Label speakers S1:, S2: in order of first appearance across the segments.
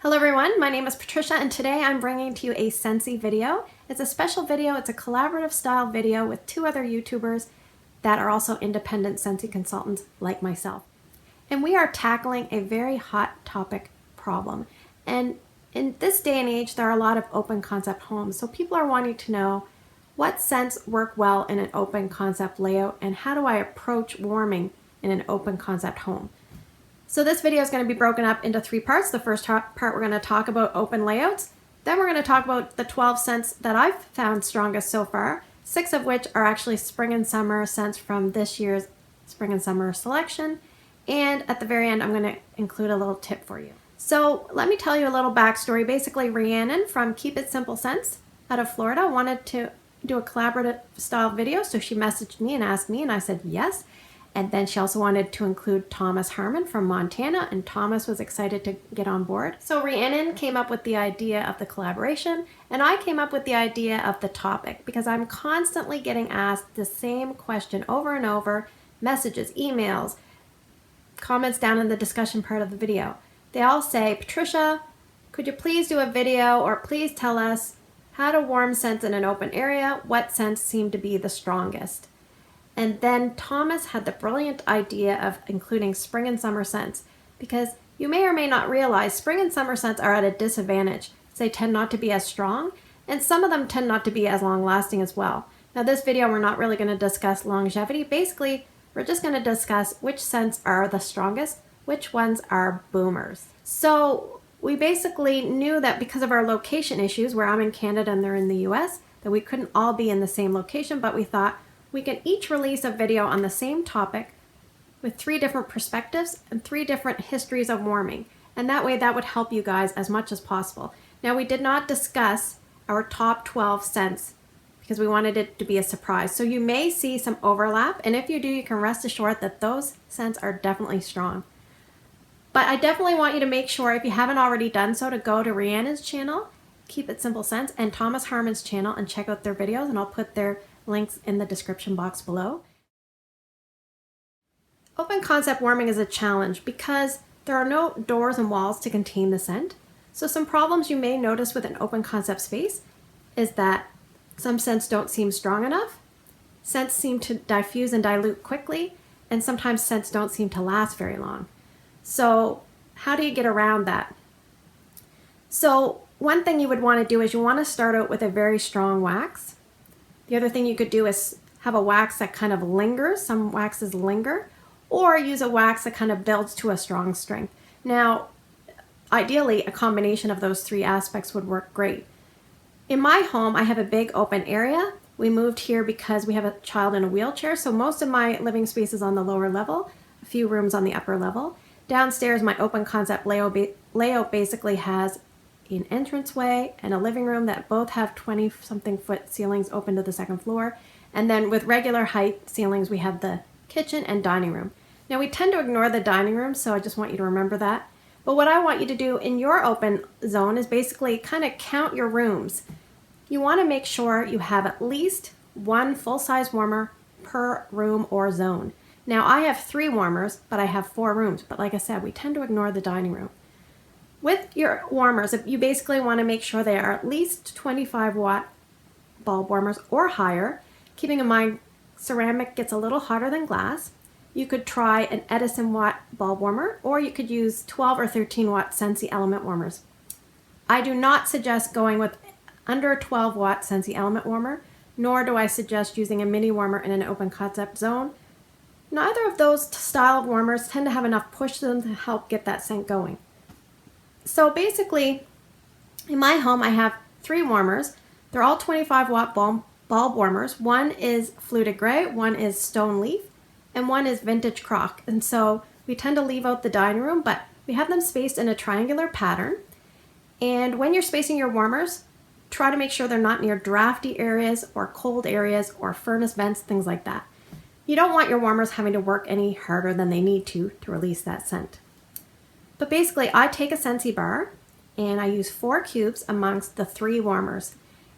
S1: Hello everyone, my name is Patricia and today I'm bringing to you a Scentsy video. It's a special video, it's a collaborative style video with two other YouTubers that are also independent Scentsy consultants like myself. And we are tackling a very hot topic problem. And in this day and age, there are a lot of open concept homes. So people are wanting to know what scents work well in an open concept layout and how do I approach warming in an open concept home. So this video is going to be broken up into three parts. The first part we're going to talk about open layouts. Then we're going to talk about the 12 scents that I've found strongest so far, 6 of which are actually spring and summer scents from this year's spring and summer selection. And at the very end, I'm going to include a little tip for you. So let me tell you a little backstory. Basically, Rhiannon from Keep It Simple Scents out of Florida wanted to do a collaborative style video. So she messaged me and asked me and I said yes. And then she also wanted to include Thomas Harmon from Montana, and Thomas was excited to get on board. So Rhiannon came up with the idea of the collaboration, and I came up with the idea of the topic because I'm constantly getting asked the same question over and over, messages, emails, comments down in the discussion part of the video. They all say, Patricia, could you please do a video or please tell us how to warm scents in an open area? What scents seem to be the strongest? And then Thomas had the brilliant idea of including spring and summer scents because you may or may not realize spring and summer scents are at a disadvantage. They tend not to be as strong and some of them tend not to be as long lasting as well. Now this video we're not really going to discuss longevity. Basically we're just going to discuss which scents are the strongest, which ones are boomers. So we basically knew that because of our location issues, where I'm in Canada and they're in the US, that we couldn't all be in the same location, but we thought we can each release a video on the same topic with 3 different perspectives and 3 different histories of warming. And that way that would help you guys as much as possible. Now we did not discuss our top 12 scents because we wanted it to be a surprise. So you may see some overlap, and if you do, you can rest assured that those scents are definitely strong. But I definitely want you to make sure, if you haven't already done so, to go to Rhiannon's channel, Keep It Simple Scents, and Thomas Harmon's channel and check out their videos, and I'll put their links in the description box below. Open concept warming is a challenge because there are no doors and walls to contain the scent. So some problems you may notice with an open concept space is that some scents don't seem strong enough, scents seem to diffuse and dilute quickly, and sometimes scents don't seem to last very long. So how do you get around that? So one thing you would want to do is you want to start out with a very strong wax. The other thing you could do is have a wax that kind of lingers. Some waxes linger, or use a wax that kind of builds to a strong strength. Now, ideally, a combination of those 3 aspects would work great. In my home, I have a big open area. We moved here because we have a child in a wheelchair, so most of my living space is on the lower level, a few rooms on the upper level. Downstairs, my open concept layout basically has an entranceway and a living room that both have 20-something foot ceilings open to the 2nd floor. And then with regular height ceilings, we have the kitchen and dining room. Now we tend to ignore the dining room, so I just want you to remember that. But what I want you to do in your open zone is basically kind of count your rooms. You want to make sure you have at least 1 full-size warmer per room or zone. Now I have 3 warmers, but I have 4 rooms. But like I said, we tend to ignore the dining room. With your warmers, you basically want to make sure they are at least 25-watt bulb warmers or higher, keeping in mind ceramic gets a little hotter than glass. You could try an Edison watt bulb warmer, or you could use 12 or 13-watt Scentsy element warmers. I do not suggest going with under a 12-watt Scentsy element warmer, nor do I suggest using a mini warmer in an open concept zone. Neither of those style of warmers tend to have enough push to them to help get that scent going. So basically, in my home, I have 3 warmers. They're all 25-watt bulb warmers. One is fluted gray, one is stone leaf, and one is vintage crock. And so we tend to leave out the dining room, but we have them spaced in a triangular pattern. And when you're spacing your warmers, try to make sure they're not near drafty areas or cold areas or furnace vents, things like that. You don't want your warmers having to work any harder than they need to release that scent. But basically, I take a Scentsy bar and I use 4 cubes amongst the 3 warmers.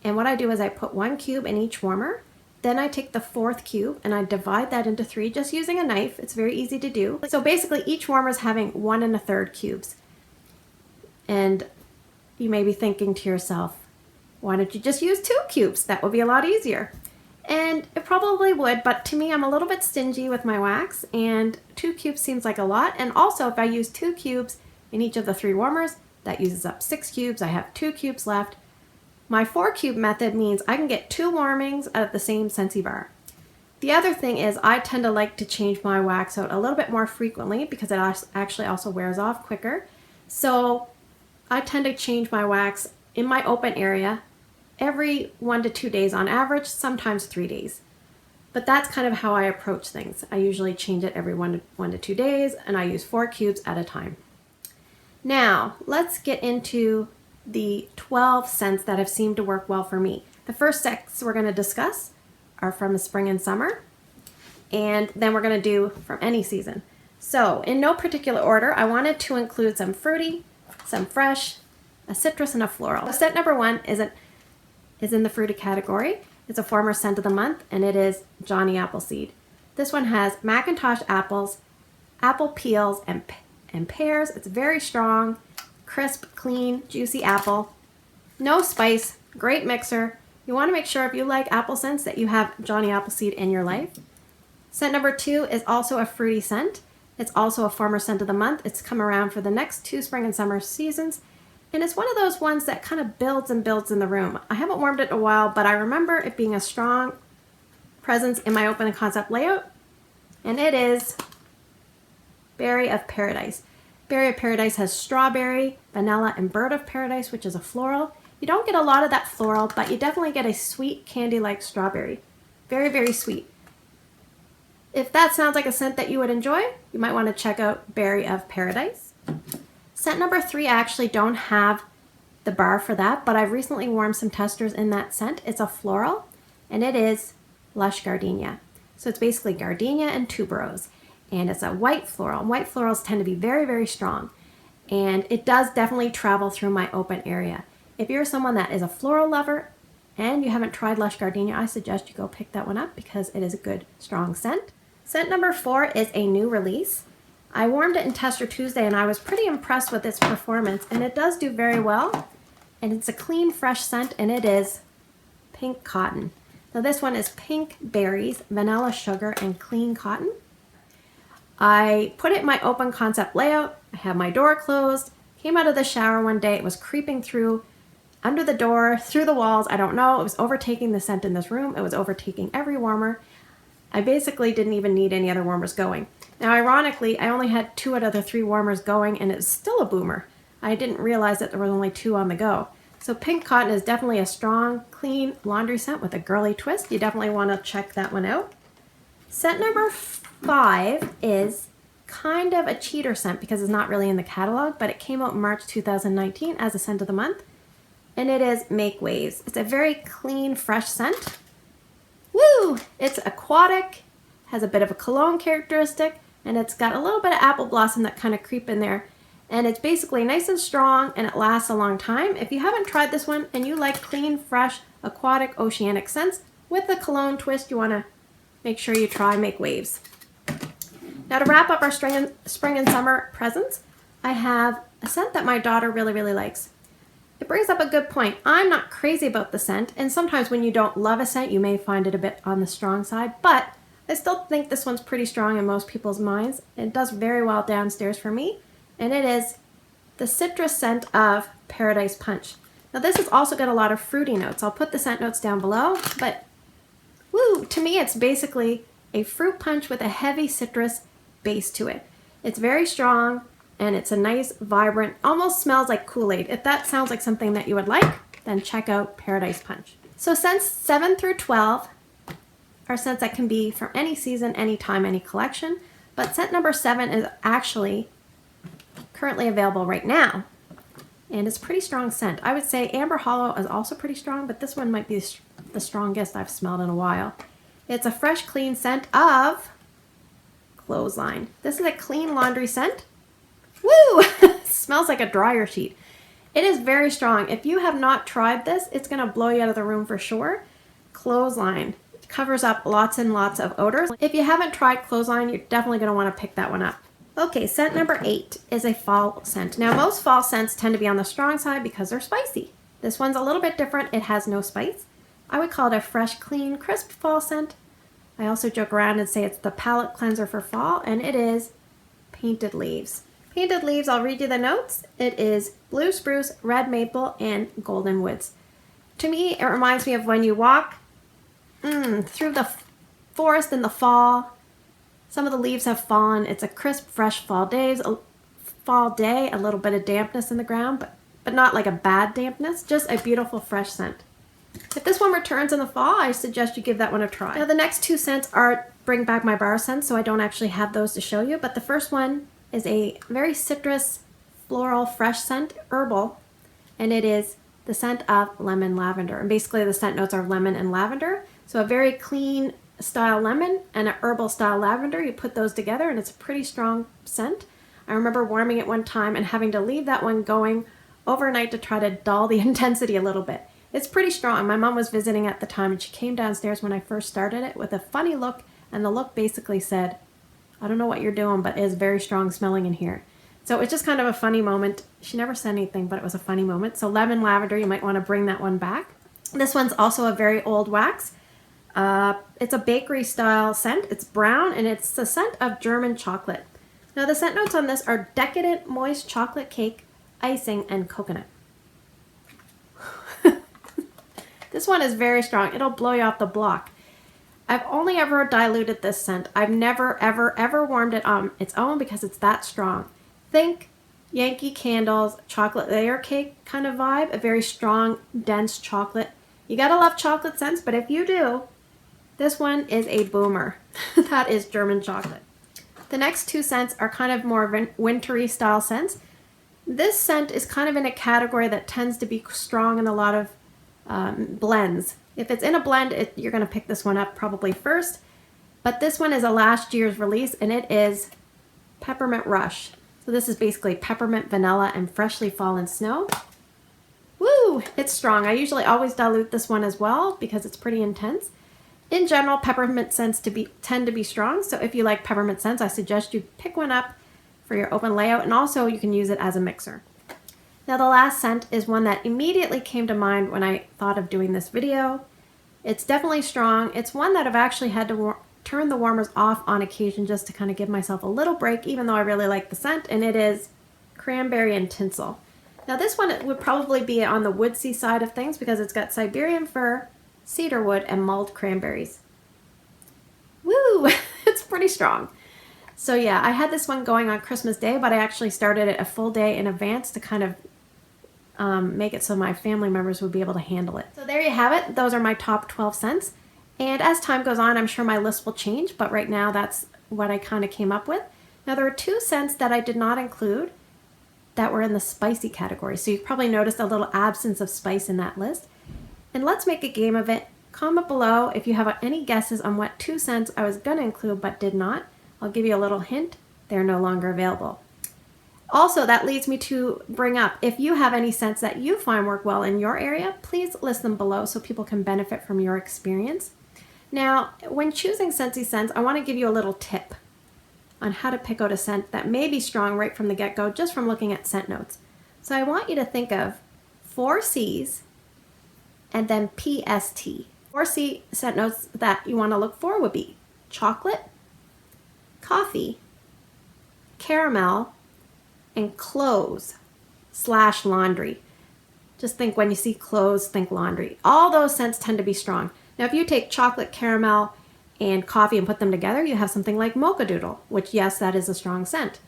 S1: And what I do is I put 1 cube in each warmer. Then I take the 4th cube and I divide that into 3 just using a knife. It's very easy to do. So basically, each warmer is having 1 1/3 cubes. And you may be thinking to yourself, why don't you just use 2 cubes? That would be a lot easier. And it probably would, but to me, I'm a little bit stingy with my wax, and 2 cubes seems like a lot. And also, if I use 2 cubes in each of the 3 warmers, that uses up 6 cubes. I have 2 cubes left. My 4 cube method means I can get 2 warmings out of the same Scentsy bar. The other thing is I tend to like to change my wax out a little bit more frequently because it actually also wears off quicker. So I tend to change my wax in my open area every 1 to 2 days on average, sometimes 3 days. But that's kind of how I approach things. I usually change it every 1 to 2 days, and I use 4 cubes at a time. Now, let's get into the 12 scents that have seemed to work well for me. The first scents we're going to discuss are from the spring and summer, and then we're going to do from any season. So, in no particular order, I wanted to include some fruity, some fresh, a citrus, and a floral. Scent number 1 is in the fruity category. It's a former scent of the month, and it is Johnny Appleseed. This one has Macintosh apples, apple peels, and pears. It's very strong, crisp, clean, juicy apple. No spice, great mixer. You want to make sure if you like apple scents that you have Johnny Appleseed in your life. Scent number 2 is also a fruity scent. It's also a former scent of the month. It's come around for the next 2 spring and summer seasons. And it's one of those ones that kind of builds and builds in the room. I haven't warmed it in a while, but I remember it being a strong presence in my open concept layout. And it is Berry of Paradise. Berry of Paradise has strawberry, vanilla, and bird of paradise, which is a floral. You don't get a lot of that floral, but you definitely get a sweet candy-like strawberry. Very, very sweet. If that sounds like a scent that you would enjoy, you might want to check out Berry of Paradise. Scent number 3, I actually don't have the bar for that, but I've recently warmed some testers in that scent. It's a floral, and it is Lush Gardenia. So it's basically gardenia and tuberose, and it's a white floral. White florals tend to be very, very strong, and it does definitely travel through my open area. If you're someone that is a floral lover and you haven't tried Lush Gardenia, I suggest you go pick that one up because it is a good, strong scent. Scent number 4 is a new release. I warmed it in Tester Tuesday, and I was pretty impressed with its performance, and it does do very well. And it's a clean, fresh scent, and it is Pink Cotton. Now this one is pink berries, vanilla sugar, and clean cotton. I put it in my open concept layout. I had my door closed, came out of the shower one day. It was creeping through under the door, through the walls. I don't know. It was overtaking the scent in this room. It was overtaking every warmer. I basically didn't even need any other warmers going. Now, ironically, I only had 2 out of the 3 warmers going, and it's still a boomer. I didn't realize that there was only 2 on the go. So Pink Cotton is definitely a strong, clean laundry scent with a girly twist. You definitely want to check that one out. Scent number 5 is kind of a cheater scent because it's not really in the catalog, but it came out in March 2019 as a scent of the month, and it is Make Waves. It's a very clean, fresh scent. Woo! It's aquatic, has a bit of a cologne characteristic, and it's got a little bit of apple blossom that kind of creep in there. And it's basically nice and strong, and it lasts a long time. If you haven't tried this one and you like clean, fresh, aquatic, oceanic scents with a cologne twist, you want to make sure you try Make Waves. Now, to wrap up our spring and summer presents, I have a scent that my daughter really, really likes. It brings up a good point. I'm not crazy about the scent, and sometimes when you don't love a scent, you may find it a bit on the strong side, but I still think this one's pretty strong in most people's minds. It does very well downstairs for me, and it is the citrus scent of Paradise Punch. Now, this has also got a lot of fruity notes. I'll put the scent notes down below, but woo, to me, it's basically a fruit punch with a heavy citrus base to it. It's very strong, and it's a nice, vibrant, almost smells like Kool-Aid. If that sounds like something that you would like, then check out Paradise Punch. So scents 7 through 12 are scents that can be from any season, any time, any collection. But scent number 7 is actually currently available right now. And it's a pretty strong scent. I would say Amber Hollow is also pretty strong, but this one might be the strongest I've smelled in a while. It's a fresh, clean scent of Clothesline. This is a clean laundry scent. Woo! Smells like a dryer sheet. It is very strong. If you have not tried this, it's going to blow you out of the room for sure. Clothesline covers up lots and lots of odors. If you haven't tried Clothesline, you're definitely going to want to pick that one up. Okay, scent number 8 is a fall scent. Now, most fall scents tend to be on the strong side because they're spicy. This one's a little bit different. It has no spice. I would call it a fresh, clean, crisp fall scent. I also joke around and say it's the palate cleanser for fall, and it is Painted Leaves. Painted Leaves, I'll read you the notes. It is blue spruce, red maple, and golden woods. To me, it reminds me of when you walk through the forest in the fall. Some of the leaves have fallen. It's a crisp, fresh fall day, a little bit of dampness in the ground, but not like a bad dampness, just a beautiful fresh scent. If this one returns in the fall, I suggest you give that one a try. Now the next 2 scents are Bring Back My Bar scents, so I don't actually have those to show you, but the first one is a very citrus, floral, fresh scent, herbal, and it is the scent of lemon lavender. And basically the scent notes are lemon and lavender, so a very clean style lemon and an herbal style lavender. You put those together and it's a pretty strong scent. I remember warming it one time and having to leave that one going overnight to try to dull the intensity a little bit. It's pretty strong. My mom was visiting at the time and she came downstairs when I first started it with a funny look, and the look basically said, I don't know what you're doing, but it is very strong smelling in here. So it was just kind of a funny moment. She never said anything, but it was a funny moment. So lemon lavender, you might want to bring that one back. This one's also a very old wax. It's a bakery style scent. It's brown and it's the scent of German chocolate. Now the scent notes on this are decadent, moist chocolate cake, icing, and coconut. This one is very strong. It'll blow you off the block. I've only ever diluted this scent. I've never, ever warmed it on its own because it's that strong. Think Yankee Candle's chocolate layer cake kind of vibe, a very strong, dense chocolate. You gotta love chocolate scents, but if you do, this one is a boomer. That is German chocolate. The next 2 scents are kind of more wintry style scents. This scent is kind of in a category that tends to be strong in a lot of blends. If it's in a blend, you're going to pick this one up probably first. But this one is a last year's release, and it is Peppermint Rush. So this is basically peppermint, vanilla, and freshly fallen snow. Woo! It's strong. I usually always dilute this one as well because it's pretty intense. In general, peppermint scents tend to be strong, so if you like peppermint scents, I suggest you pick one up for your open layout, and also you can use it as a mixer. Now the last scent is one that immediately came to mind when I thought of doing this video. It's definitely strong. It's one that I've actually had to turn the warmers off on occasion just to kind of give myself a little break, even though I really like the scent, and it is Cranberry and Tinsel. Now this one would probably be on the woodsy side of things because it's got Siberian fir, cedarwood, and mulled cranberries. Woo! It's pretty strong. So yeah, I had this one going on Christmas Day, but I actually started it a full day in advance to kind of make it so my family members would be able to handle it. So there you have it. Those are my top 12 scents. And as time goes on, I'm sure my list will change, but right now that's what I kind of came up with. Now there are 2 scents that I did not include that were in the spicy category. So you probably noticed a little absence of spice in that list. And let's make a game of it. Comment below if you have any guesses on what 2 scents I was going to include but did not. I'll give you a little hint. They're no longer available. Also, that leads me to bring up, if you have any scents that you find work well in your area, please list them below so people can benefit from your experience. Now, when choosing Scentsy scents, I want to give you a little tip on how to pick out a scent that may be strong right from the get-go, just from looking at scent notes. So I want you to think of 4 C's and then PST. 4 C scent notes that you want to look for would be chocolate, coffee, caramel, and clothes/laundry. Just think when you see clothes, think laundry. All those scents tend to be strong. Now, if you take chocolate, caramel, and coffee and put them together, you have something like Mocha Doodle, which, yes, that is a strong scent.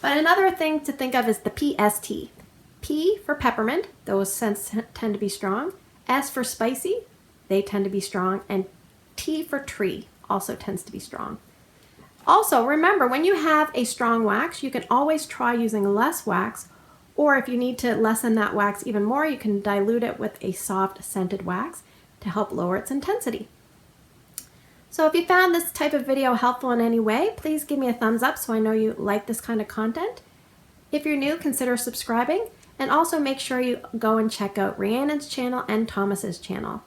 S1: But another thing to think of is the PST. P for peppermint, those scents tend to be strong. S for spicy, they tend to be strong. And T for tree also tends to be strong. Also, remember, when you have a strong wax, you can always try using less wax, or if you need to lessen that wax even more, you can dilute it with a soft scented wax to help lower its intensity. So if you found this type of video helpful in any way, please give me a thumbs up so I know you like this kind of content. If you're new, consider subscribing, and also make sure you go and check out Rhiannon's channel and Thomas's channel.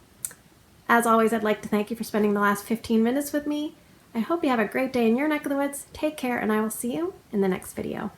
S1: As always, I'd like to thank you for spending the last 15 minutes with me. I hope you have a great day in your neck of the woods. Take care, and I will see you in the next video.